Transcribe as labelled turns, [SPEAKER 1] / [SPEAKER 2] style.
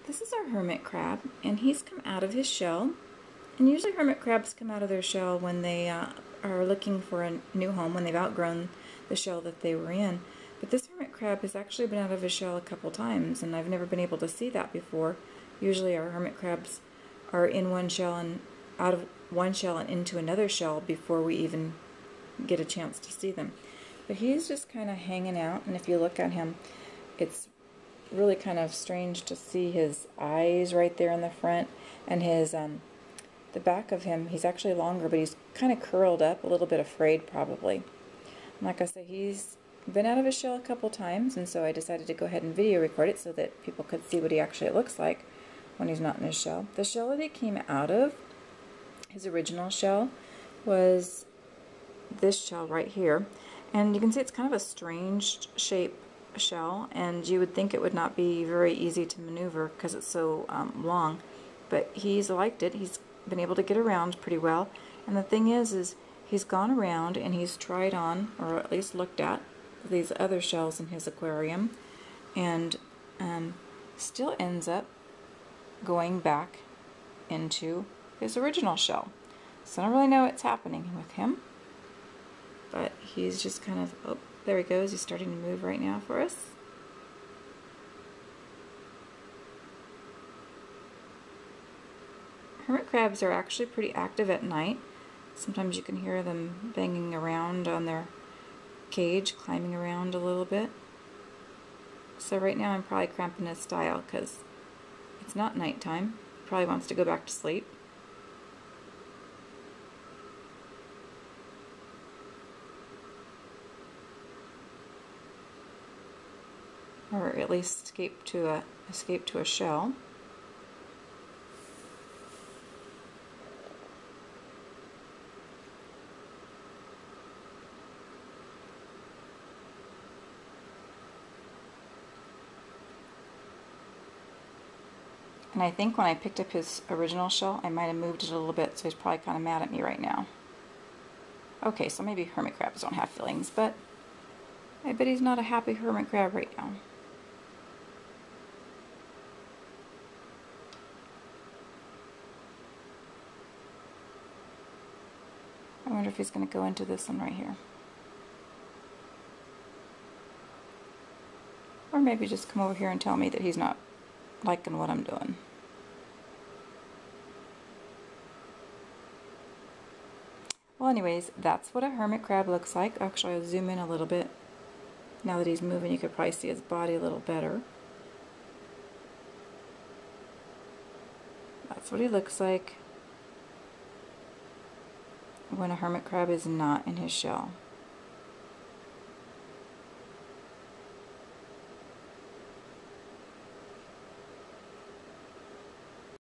[SPEAKER 1] This is our hermit crab, and he's come out of his shell. And usually hermit crabs come out of their shell when they are looking for a new home, when they've outgrown the shell that they were in. But this hermit crab has actually been out of his shell a couple times, and I've never been able to see that before. Usually our hermit crabs are in one shell and out of one shell and into another shell before we even get a chance to see them. But he's just kind of hanging out, and if you look at him, it's really kind of strange to see his eyes right there in the front, and his the back of him. He's actually longer, but he's kind of curled up, a little bit afraid probably. And like I say, he's been out of his shell a couple times, and so I decided to go ahead and video record it so that people could see what he actually looks like when he's not in his shell. The shell that he came out of, his original shell, was this shell right here, and you can see it's kind of a strange shape shell, and you would think it would not be very easy to maneuver because it's so long, but he's liked it. He's been able to get around pretty well, and the thing is he's gone around and he's tried on, or at least looked at, these other shells in his aquarium, and still ends up going back into his original shell. So I don't really know what's happening with him, but he's just kind of, oh, there he goes. He's starting to move right now for us. Hermit crabs are actually pretty active at night. Sometimes you can hear them banging around on their cage, climbing around a little bit. So right now I'm probably cramping his style because it's not nighttime. He probably wants to go back to sleep. Or at least escape to a shell. And I think when I picked up his original shell, I might have moved it a little bit, so he's probably kind of mad at me right now. Okay, so maybe hermit crabs don't have feelings, but I bet he's not a happy hermit crab right now. I wonder if he's going to go into this one right here. Or maybe just come over here and tell me that he's not liking what I'm doing. Well, anyways, that's what a hermit crab looks like. Actually, I'll zoom in a little bit. Now that he's moving, you could probably see his body a little better. That's what he looks like when a hermit crab is not in his shell.